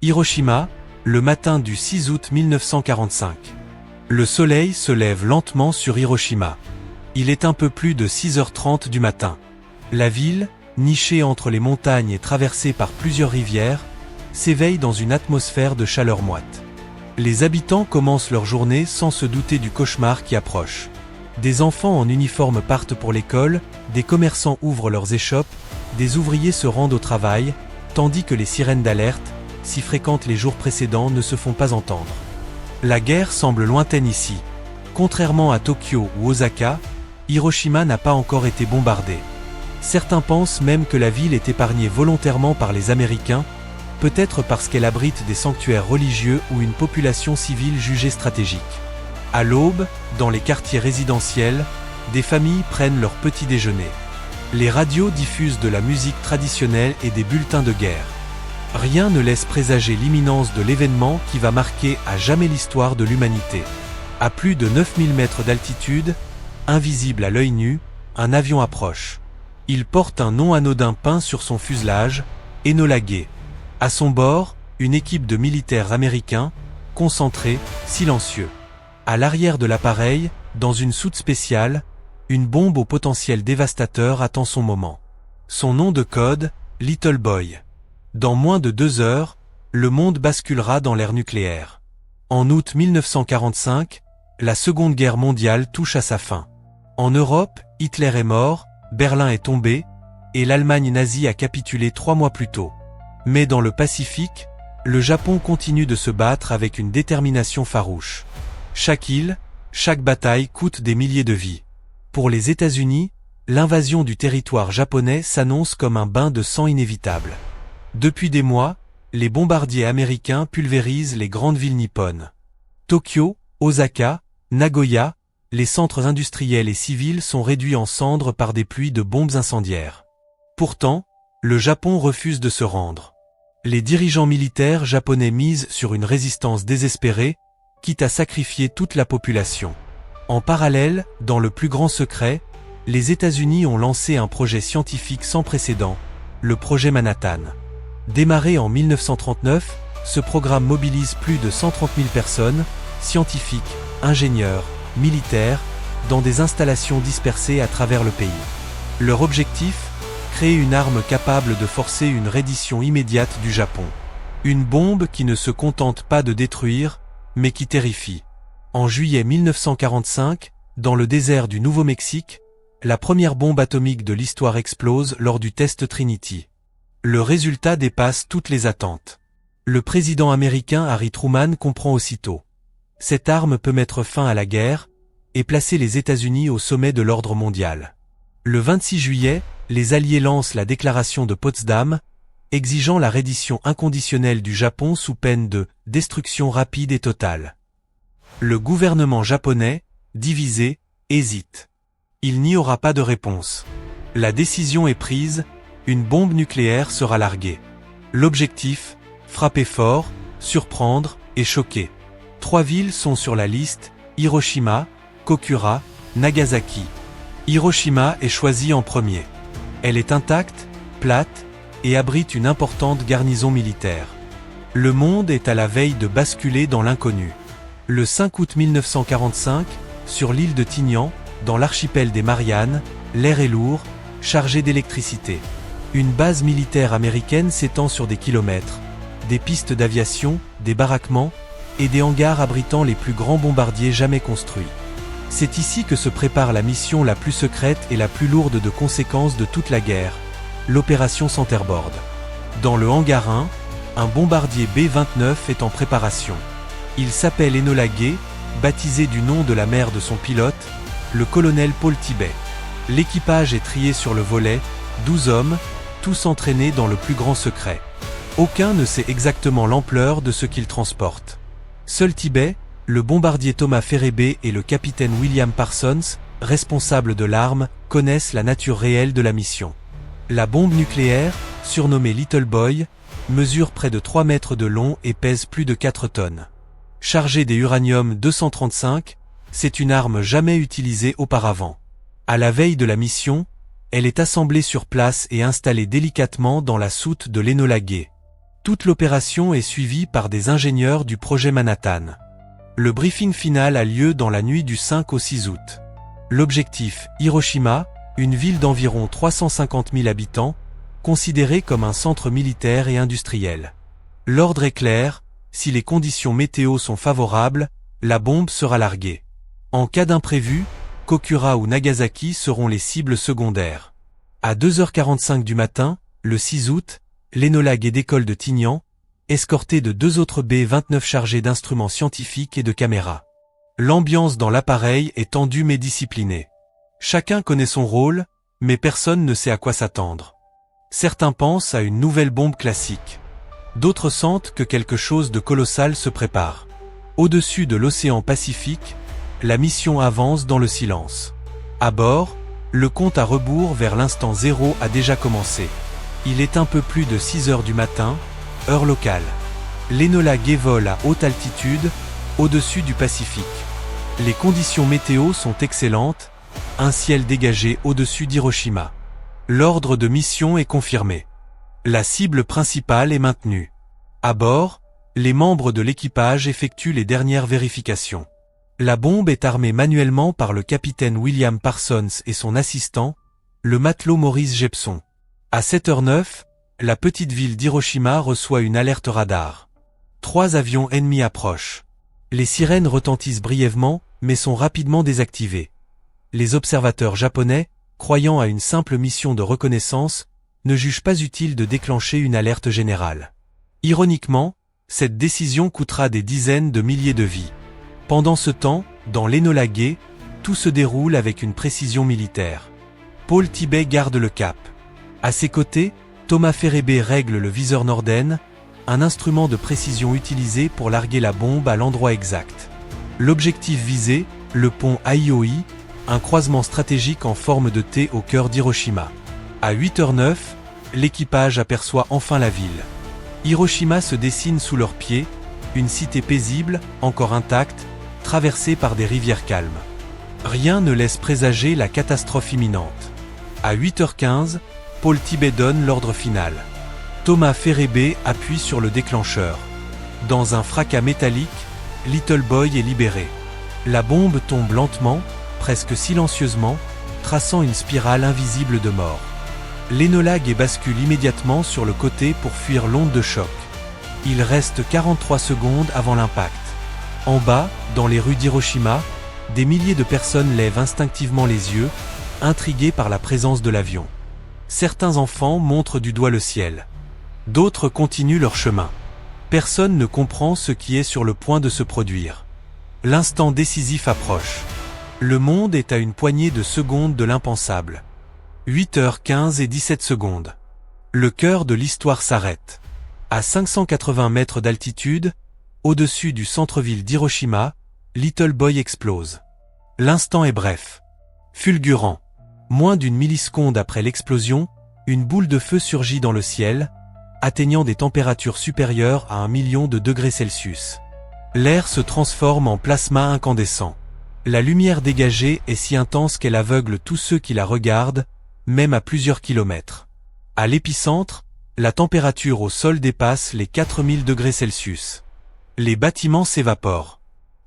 Hiroshima, le matin du 6 août 1945. Le soleil se lève lentement sur Hiroshima. Il est un peu plus de 6h30 du matin. La ville, nichée entre les montagnes et traversée par plusieurs rivières, s'éveille dans une atmosphère de chaleur moite. Les habitants commencent leur journée sans se douter du cauchemar qui approche. Des enfants en uniforme partent pour l'école, des commerçants ouvrent leurs échoppes, des ouvriers se rendent au travail, tandis que les sirènes d'alerte, si fréquentes les jours précédents, ne se font pas entendre. La guerre semble lointaine ici. Contrairement à Tokyo ou Osaka, Hiroshima n'a pas encore été bombardée. Certains pensent même que la ville est épargnée volontairement par les Américains, peut-être parce qu'elle abrite des sanctuaires religieux ou une population civile jugée stratégique. À l'aube, dans les quartiers résidentiels, des familles prennent leur petit déjeuner. Les radios diffusent de la musique traditionnelle et des bulletins de guerre. Rien ne laisse présager l'imminence de l'événement qui va marquer à jamais l'histoire de l'humanité. À plus de 9000 mètres d'altitude, invisible à l'œil nu, un avion approche. Il porte un nom anodin peint sur son fuselage, Enola Gay. À son bord, une équipe de militaires américains, concentrés, silencieux. À l'arrière de l'appareil, dans une soute spéciale, une bombe au potentiel dévastateur attend son moment. Son nom de code, Little Boy. Dans moins de 2 heures, le monde basculera dans l'ère nucléaire. En août 1945, la Seconde Guerre mondiale touche à sa fin. En Europe, Hitler est mort, Berlin est tombé, et l'Allemagne nazie a capitulé 3 mois plus tôt. Mais dans le Pacifique, le Japon continue de se battre avec une détermination farouche. Chaque île, chaque bataille coûte des milliers de vies. Pour les États-Unis, l'invasion du territoire japonais s'annonce comme un bain de sang inévitable. Depuis des mois, les bombardiers américains pulvérisent les grandes villes nippones. Tokyo, Osaka, Nagoya, les centres industriels et civils sont réduits en cendres par des pluies de bombes incendiaires. Pourtant, le Japon refuse de se rendre. Les dirigeants militaires japonais misent sur une résistance désespérée, quitte à sacrifier toute la population. En parallèle, dans le plus grand secret, les États-Unis ont lancé un projet scientifique sans précédent, le projet Manhattan. Démarré en 1939, ce programme mobilise plus de 130 000 personnes, scientifiques, ingénieurs, militaires, dans des installations dispersées à travers le pays. Leur objectif ? Créer une arme capable de forcer une reddition immédiate du Japon. Une bombe qui ne se contente pas de détruire, mais qui terrifie. En juillet 1945, dans le désert du Nouveau-Mexique, la première bombe atomique de l'histoire explose lors du test Trinity. Le résultat dépasse toutes les attentes. Le président américain Harry Truman comprend aussitôt. Cette arme peut mettre fin à la guerre et placer les États-Unis au sommet de l'ordre mondial. Le 26 juillet, les Alliés lancent la déclaration de Potsdam, exigeant la reddition inconditionnelle du Japon sous peine de destruction rapide et totale. Le gouvernement japonais, divisé, hésite. Il n'y aura pas de réponse. La décision est prise, une bombe nucléaire sera larguée. L'objectif, frapper fort, surprendre et choquer. 3 villes sont sur la liste, Hiroshima, Kokura, Nagasaki. Hiroshima est choisie en premier. Elle est intacte, plate, et abrite une importante garnison militaire. Le monde est à la veille de basculer dans l'inconnu. Le 5 août 1945, sur l'île de Tinian, dans l'archipel des Mariannes, l'air est lourd, chargé d'électricité. Une base militaire américaine s'étend sur des kilomètres. Des pistes d'aviation, des baraquements, et des hangars abritant les plus grands bombardiers jamais construits. C'est ici que se prépare la mission la plus secrète et la plus lourde de conséquences de toute la guerre, l'opération Centerboard. Dans le hangar 1, un bombardier B-29 est en préparation. Il s'appelle Enola Gay, baptisé du nom de la mère de son pilote, le colonel Paul Tibet. L'équipage est trié sur le volet, 12 hommes, tous entraînés dans le plus grand secret. Aucun ne sait exactement l'ampleur de ce qu'il transporte. Seul Tibet, le bombardier Thomas Ferebee et le capitaine William Parsons, responsables de l'arme, connaissent la nature réelle de la mission. La bombe nucléaire, surnommée Little Boy, mesure près de 3 mètres de long et pèse plus de 4 tonnes. Chargée des uranium-235, c'est une arme jamais utilisée auparavant. À la veille de la mission, elle est assemblée sur place et installée délicatement dans la soute de l'Enola Gay. Toute l'opération est suivie par des ingénieurs du projet Manhattan. Le briefing final a lieu dans la nuit du 5 au 6 août. L'objectif, Hiroshima, une ville d'environ 350 000 habitants, considérée comme un centre militaire et industriel. L'ordre est clair, si les conditions météo sont favorables, la bombe sera larguée. En cas d'imprévu, Kokura ou Nagasaki seront les cibles secondaires. À 2h45 du matin, le 6 août, l'Enola Gay décolle de Tignan, escorté de 2 autres B-29 chargés d'instruments scientifiques et de caméras. L'ambiance dans l'appareil est tendue mais disciplinée. Chacun connaît son rôle, mais personne ne sait à quoi s'attendre. Certains pensent à une nouvelle bombe classique. D'autres sentent que quelque chose de colossal se prépare. Au-dessus de l'océan Pacifique, la mission avance dans le silence. À bord, le compte à rebours vers l'instant zéro a déjà commencé. Il est un peu plus de 6 heures du matin, heure locale. L'Enola Gay vole à haute altitude, au-dessus du Pacifique. Les conditions météo sont excellentes, un ciel dégagé au-dessus d'Hiroshima. L'ordre de mission est confirmé. La cible principale est maintenue. À bord, les membres de l'équipage effectuent les dernières vérifications. La bombe est armée manuellement par le capitaine William Parsons et son assistant, le matelot Maurice Jepson. À 7h09, la petite ville d'Hiroshima reçoit une alerte radar. 3 avions ennemis approchent. Les sirènes retentissent brièvement, mais sont rapidement désactivées. Les observateurs japonais, croyant à une simple mission de reconnaissance, ne jugent pas utile de déclencher une alerte générale. Ironiquement, cette décision coûtera des dizaines de milliers de vies. Pendant ce temps, dans l'Enola Gay, tout se déroule avec une précision militaire. Paul Tibet garde le cap. À ses côtés, Thomas Ferebé règle le viseur Norden, un instrument de précision utilisé pour larguer la bombe à l'endroit exact. L'objectif visé, le pont Aioi, un croisement stratégique en forme de T au cœur d'Hiroshima. À 8h09, l'équipage aperçoit enfin la ville. Hiroshima se dessine sous leurs pieds, une cité paisible, encore intacte, traversée par des rivières calmes. Rien ne laisse présager la catastrophe imminente. À 8h15, Paul Tibet donne l'ordre final. Thomas Ferebé appuie sur le déclencheur. Dans un fracas métallique, Little Boy est libéré. La bombe tombe lentement, presque silencieusement, traçant une spirale invisible de mort. L'Enola Gay bascule immédiatement sur le côté pour fuir l'onde de choc. Il reste 43 secondes avant l'impact. En bas, dans les rues d'Hiroshima, des milliers de personnes lèvent instinctivement les yeux, intrigués par la présence de l'avion. Certains enfants montrent du doigt le ciel. D'autres continuent leur chemin. Personne ne comprend ce qui est sur le point de se produire. L'instant décisif approche. Le monde est à une poignée de secondes de l'impensable. 8h15 et 17 secondes. Le cœur de l'histoire s'arrête. À 580 mètres d'altitude, au-dessus du centre-ville d'Hiroshima, Little Boy explose. L'instant est bref. Fulgurant. Moins d'une milliseconde après l'explosion, une boule de feu surgit dans le ciel, atteignant des températures supérieures à 1 million de degrés Celsius. L'air se transforme en plasma incandescent. La lumière dégagée est si intense qu'elle aveugle tous ceux qui la regardent, même à plusieurs kilomètres. À l'épicentre, la température au sol dépasse les 4000 degrés Celsius. Les bâtiments s'évaporent.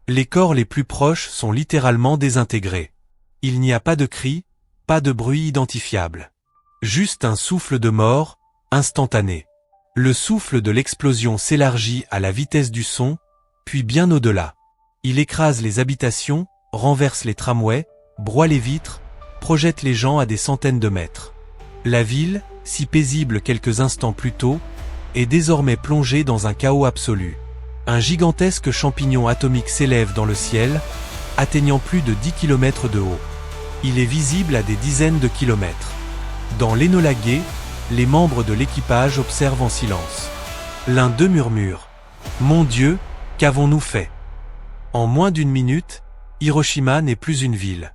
Les corps les plus proches sont littéralement désintégrés. Il n'y a pas de cris, pas de bruit identifiable. Juste un souffle de mort, instantané. Le souffle de l'explosion s'élargit à la vitesse du son, puis bien au-delà. Il écrase les habitations, renverse les tramways, broie les vitres, projette les gens à des centaines de mètres. La ville, si paisible quelques instants plus tôt, est désormais plongée dans un chaos absolu. Un gigantesque champignon atomique s'élève dans le ciel, atteignant plus de 10 km de haut. Il est visible à des dizaines de kilomètres. Dans l'Enola Gay, les membres de l'équipage observent en silence. L'un d'eux murmure « Mon Dieu, qu'avons-nous fait ?» En moins d'une minute, Hiroshima n'est plus une ville.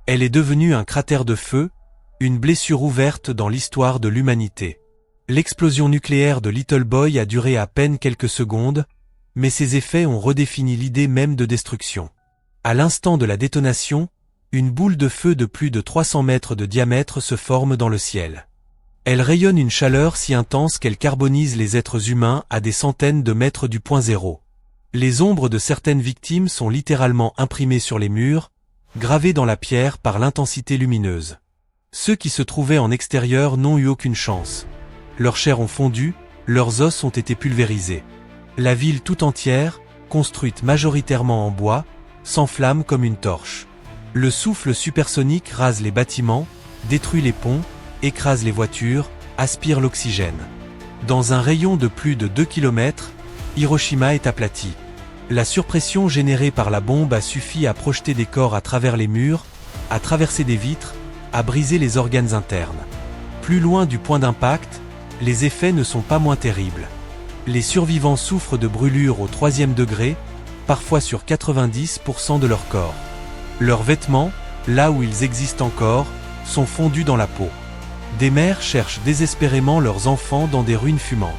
Elle est devenue un cratère de feu, une blessure ouverte dans l'histoire de l'humanité. L'explosion nucléaire de Little Boy a duré à peine quelques secondes, mais ses effets ont redéfini l'idée même de destruction. À l'instant de la détonation, une boule de feu de plus de 300 mètres de diamètre se forme dans le ciel. Elle rayonne une chaleur si intense qu'elle carbonise les êtres humains à des centaines de mètres du point zéro. Les ombres de certaines victimes sont littéralement imprimées sur les murs, gravées dans la pierre par l'intensité lumineuse. Ceux qui se trouvaient en extérieur n'ont eu aucune chance. Leurs chairs ont fondu, leurs os ont été pulvérisés. La ville tout entière, construite majoritairement en bois, s'enflamme comme une torche. Le souffle supersonique rase les bâtiments, détruit les ponts, écrase les voitures, aspire l'oxygène. Dans un rayon de plus de 2 km, Hiroshima est aplati. La surpression générée par la bombe a suffi à projeter des corps à travers les murs, à traverser des vitres, à briser les organes internes. Plus loin du point d'impact, les effets ne sont pas moins terribles. Les survivants souffrent de brûlures au 3e degré, parfois sur 90% de leur corps. Leurs vêtements, là où ils existent encore, sont fondus dans la peau. Des mères cherchent désespérément leurs enfants dans des ruines fumantes.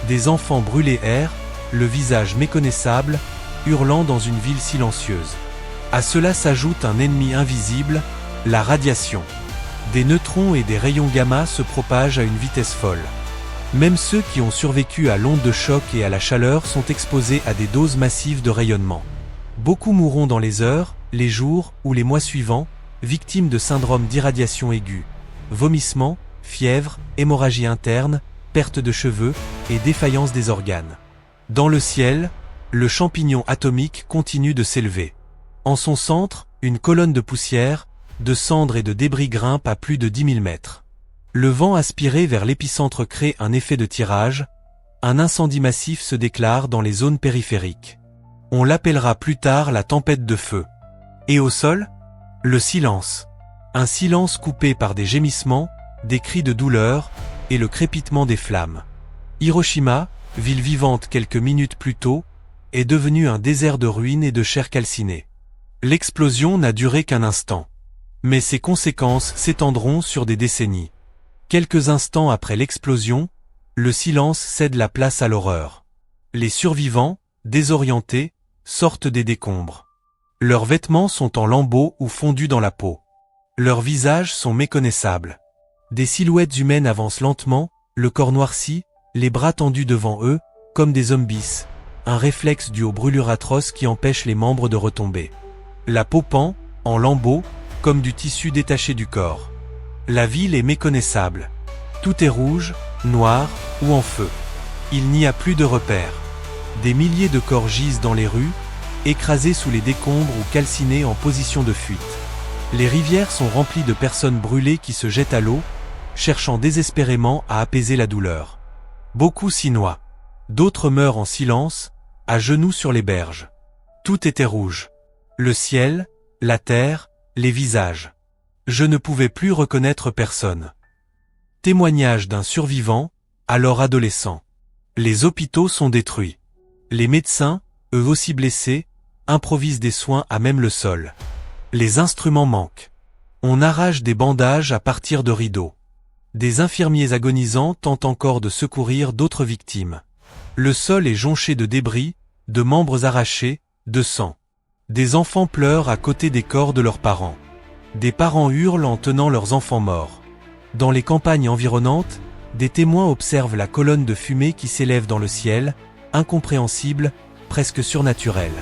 Des enfants brûlés errent, le visage méconnaissable, hurlant dans une ville silencieuse. À cela s'ajoute un ennemi invisible, la radiation. Des neutrons et des rayons gamma se propagent à une vitesse folle. Même ceux qui ont survécu à l'onde de choc et à la chaleur sont exposés à des doses massives de rayonnement. Beaucoup mourront dans les heures, les jours ou les mois suivants, victimes de syndrome d'irradiation aiguë, vomissements, fièvre, hémorragie interne, perte de cheveux et défaillance des organes. Dans le ciel, le champignon atomique continue de s'élever. En son centre, une colonne de poussière, de cendres et de débris grimpe à plus de 10 000 mètres. Le vent aspiré vers l'épicentre crée un effet de tirage, un incendie massif se déclare dans les zones périphériques. On l'appellera plus tard la tempête de feu. Et au sol, le silence. Un silence coupé par des gémissements, des cris de douleur, et le crépitement des flammes. Hiroshima, ville vivante quelques minutes plus tôt, est devenue un désert de ruines et de chair calcinée. L'explosion n'a duré qu'un instant. Mais ses conséquences s'étendront sur des décennies. Quelques instants après l'explosion, le silence cède la place à l'horreur. Les survivants, désorientés, sortent des décombres. Leurs vêtements sont en lambeaux ou fondus dans la peau. Leurs visages sont méconnaissables. Des silhouettes humaines avancent lentement, le corps noirci, les bras tendus devant eux, comme des zombies, un réflexe dû aux brûlures atroces qui empêche les membres de retomber. La peau pend, en lambeaux, comme du tissu détaché du corps. La ville est méconnaissable. Tout est rouge, noir ou en feu. Il n'y a plus de repères. Des milliers de corps gisent dans les rues, écrasés sous les décombres ou calcinés en position de fuite. Les rivières sont remplies de personnes brûlées qui se jettent à l'eau, cherchant désespérément à apaiser la douleur. Beaucoup s'y noient. D'autres meurent en silence, à genoux sur les berges. Tout était rouge. Le ciel, la terre, les visages. Je ne pouvais plus reconnaître personne. Témoignage d'un survivant, alors adolescent. Les hôpitaux sont détruits. Les médecins, eux aussi blessés, improvisent des soins à même le sol. Les instruments manquent. On arrache des bandages à partir de rideaux. Des infirmiers agonisants tentent encore de secourir d'autres victimes. Le sol est jonché de débris, de membres arrachés, de sang. Des enfants pleurent à côté des corps de leurs parents. Des parents hurlent en tenant leurs enfants morts. Dans les campagnes environnantes, des témoins observent la colonne de fumée qui s'élève dans le ciel, incompréhensible, presque surnaturelle.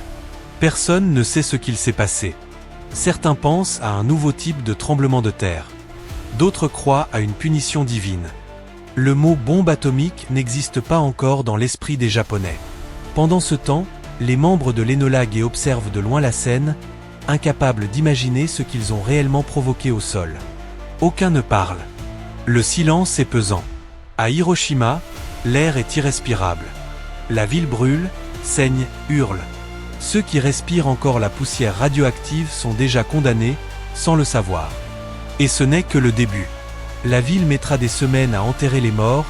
Personne ne sait ce qu'il s'est passé. Certains pensent à un nouveau type de tremblement de terre. D'autres croient à une punition divine. Le mot bombe atomique n'existe pas encore dans l'esprit des Japonais. Pendant ce temps, les membres de l'Enola Gay observent de loin la scène, incapables d'imaginer ce qu'ils ont réellement provoqué au sol. Aucun ne parle. Le silence est pesant. À Hiroshima, l'air est irrespirable. La ville brûle, saigne, hurle. Ceux qui respirent encore la poussière radioactive sont déjà condamnés, sans le savoir. Et ce n'est que le début. La ville mettra des semaines à enterrer les morts,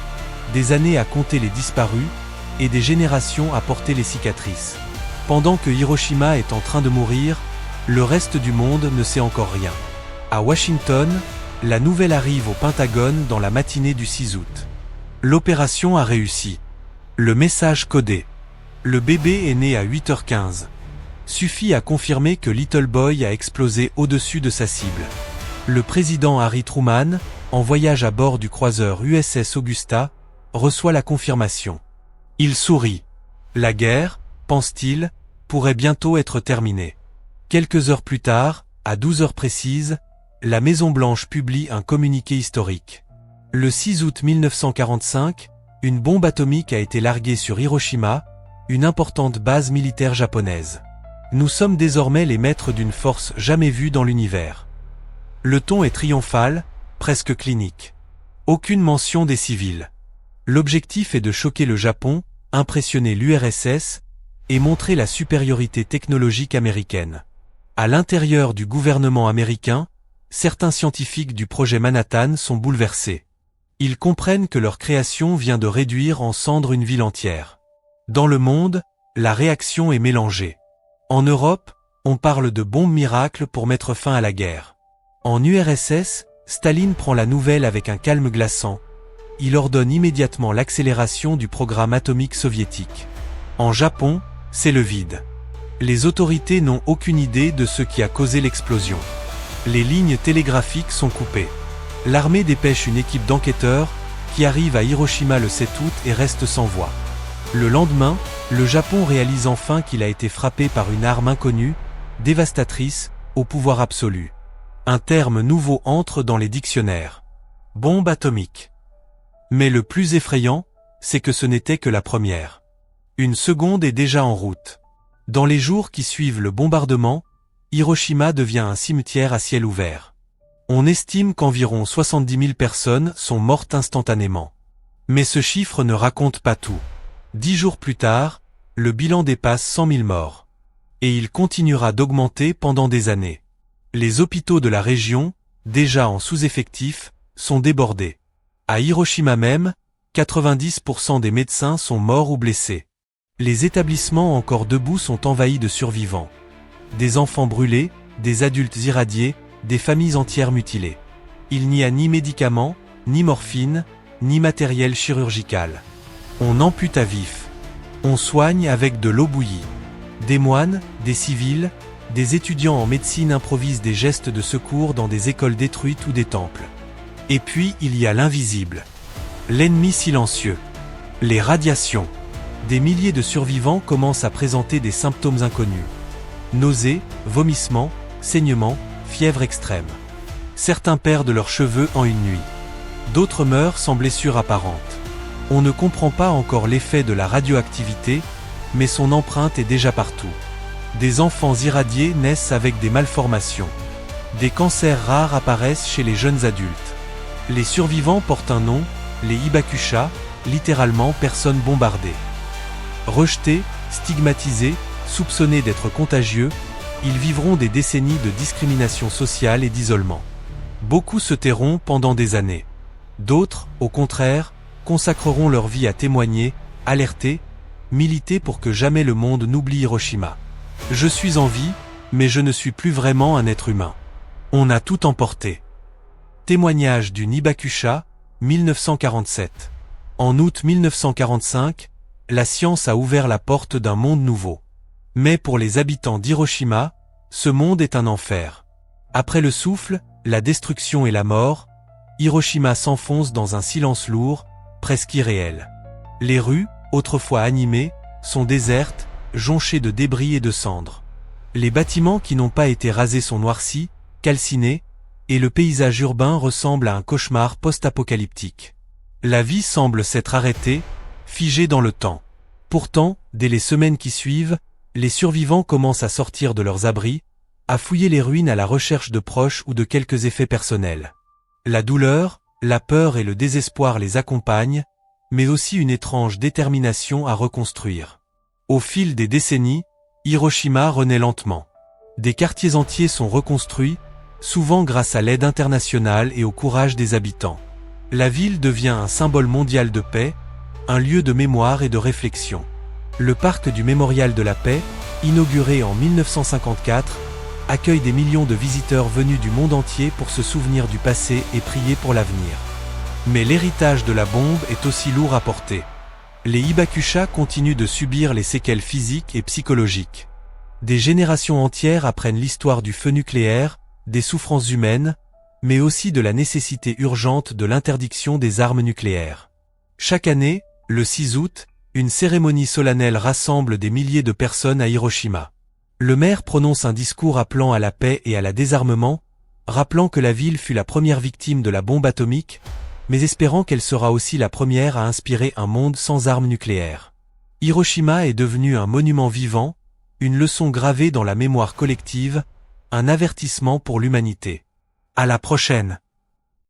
des années à compter les disparus, et des générations à porter les cicatrices. Pendant que Hiroshima est en train de mourir, le reste du monde ne sait encore rien. À Washington, la nouvelle arrive au Pentagone dans la matinée du 6 août. L'opération a réussi. Le message codé. Le bébé est né à 8h15. Suffit à confirmer que Little Boy a explosé au-dessus de sa cible. Le président Harry Truman, en voyage à bord du croiseur USS Augusta, reçoit la confirmation. Il sourit. La guerre, pense-t-il, pourrait bientôt être terminée. Quelques heures plus tard, à 12 heures précises, la Maison-Blanche publie un communiqué historique. Le 6 août 1945, une bombe atomique a été larguée sur Hiroshima, une importante base militaire japonaise. Nous sommes désormais les maîtres d'une force jamais vue dans l'univers. Le ton est triomphal, presque clinique. Aucune mention des civils. L'objectif est de choquer le Japon, impressionner l'URSS, et montrer la supériorité technologique américaine. À l'intérieur du gouvernement américain, certains scientifiques du projet Manhattan sont bouleversés. Ils comprennent que leur création vient de réduire en cendres une ville entière. Dans le monde, la réaction est mélangée. En Europe, on parle de bombe miracle pour mettre fin à la guerre. En URSS, Staline prend la nouvelle avec un calme glaçant. Il ordonne immédiatement l'accélération du programme atomique soviétique. En Japon, c'est le vide. Les autorités n'ont aucune idée de ce qui a causé l'explosion. Les lignes télégraphiques sont coupées. L'armée dépêche une équipe d'enquêteurs qui arrive à Hiroshima le 7 août et reste sans voix. Le lendemain, le Japon réalise enfin qu'il a été frappé par une arme inconnue, dévastatrice, au pouvoir absolu. Un terme nouveau entre dans les dictionnaires. Bombe atomique. Mais le plus effrayant, c'est que ce n'était que la première. Une seconde est déjà en route. Dans les jours qui suivent le bombardement, Hiroshima devient un cimetière à ciel ouvert. On estime qu'environ 70 000 personnes sont mortes instantanément. Mais ce chiffre ne raconte pas tout. 10 jours plus tard, le bilan dépasse 100 000 morts. Et il continuera d'augmenter pendant des années. Les hôpitaux de la région, déjà en sous-effectif, sont débordés. À Hiroshima même, 90% des médecins sont morts ou blessés. Les établissements encore debout sont envahis de survivants. Des enfants brûlés, des adultes irradiés, des familles entières mutilées. Il n'y a ni médicaments, ni morphine, ni matériel chirurgical. On ampute à vif. On soigne avec de l'eau bouillie. Des moines, des civils, des étudiants en médecine improvisent des gestes de secours dans des écoles détruites ou des temples. Et puis il y a l'invisible. L'ennemi silencieux. Les radiations. Des milliers de survivants commencent à présenter des symptômes inconnus. Nausées, vomissements, saignements, fièvre extrême. Certains perdent leurs cheveux en une nuit. D'autres meurent sans blessure apparente. On ne comprend pas encore l'effet de la radioactivité, mais son empreinte est déjà partout. Des enfants irradiés naissent avec des malformations. Des cancers rares apparaissent chez les jeunes adultes. Les survivants portent un nom, les Hibakusha, littéralement personnes bombardées. Rejetés, stigmatisés, soupçonnés d'être contagieux, ils vivront des décennies de discrimination sociale et d'isolement. Beaucoup se tairont pendant des années. D'autres, au contraire, consacreront leur vie à témoigner, alerter, militer pour que jamais le monde n'oublie Hiroshima. Je suis en vie, mais je ne suis plus vraiment un être humain. On a tout emporté. Témoignage d'une Hibakusha, 1947. En août 1945, la science a ouvert la porte d'un monde nouveau. Mais pour les habitants d'Hiroshima, ce monde est un enfer. Après le souffle, la destruction et la mort, Hiroshima s'enfonce dans un silence lourd, presque irréel. Les rues, autrefois animées, sont désertes, jonchées de débris et de cendres. Les bâtiments qui n'ont pas été rasés sont noircis, calcinés, et le paysage urbain ressemble à un cauchemar post-apocalyptique. La vie semble s'être arrêtée, figée dans le temps. Pourtant, dès les semaines qui suivent, les survivants commencent à sortir de leurs abris, à fouiller les ruines à la recherche de proches ou de quelques effets personnels. La douleur, la peur et le désespoir les accompagnent, mais aussi une étrange détermination à reconstruire. Au fil des décennies, Hiroshima renaît lentement. Des quartiers entiers sont reconstruits, souvent grâce à l'aide internationale et au courage des habitants. La ville devient un symbole mondial de paix, un lieu de mémoire et de réflexion. Le parc du Mémorial de la Paix, inauguré en 1954, accueille des millions de visiteurs venus du monde entier pour se souvenir du passé et prier pour l'avenir. Mais l'héritage de la bombe est aussi lourd à porter. Les Hibakusha continuent de subir les séquelles physiques et psychologiques. Des générations entières apprennent l'histoire du feu nucléaire, des souffrances humaines, mais aussi de la nécessité urgente de l'interdiction des armes nucléaires. Chaque année, le 6 août, une cérémonie solennelle rassemble des milliers de personnes à Hiroshima. Le maire prononce un discours appelant à la paix et à la désarmement, rappelant que la ville fut la première victime de la bombe atomique, mais espérant qu'elle sera aussi la première à inspirer un monde sans armes nucléaires. Hiroshima est devenu un monument vivant, une leçon gravée dans la mémoire collective, un avertissement pour l'humanité. À la prochaine!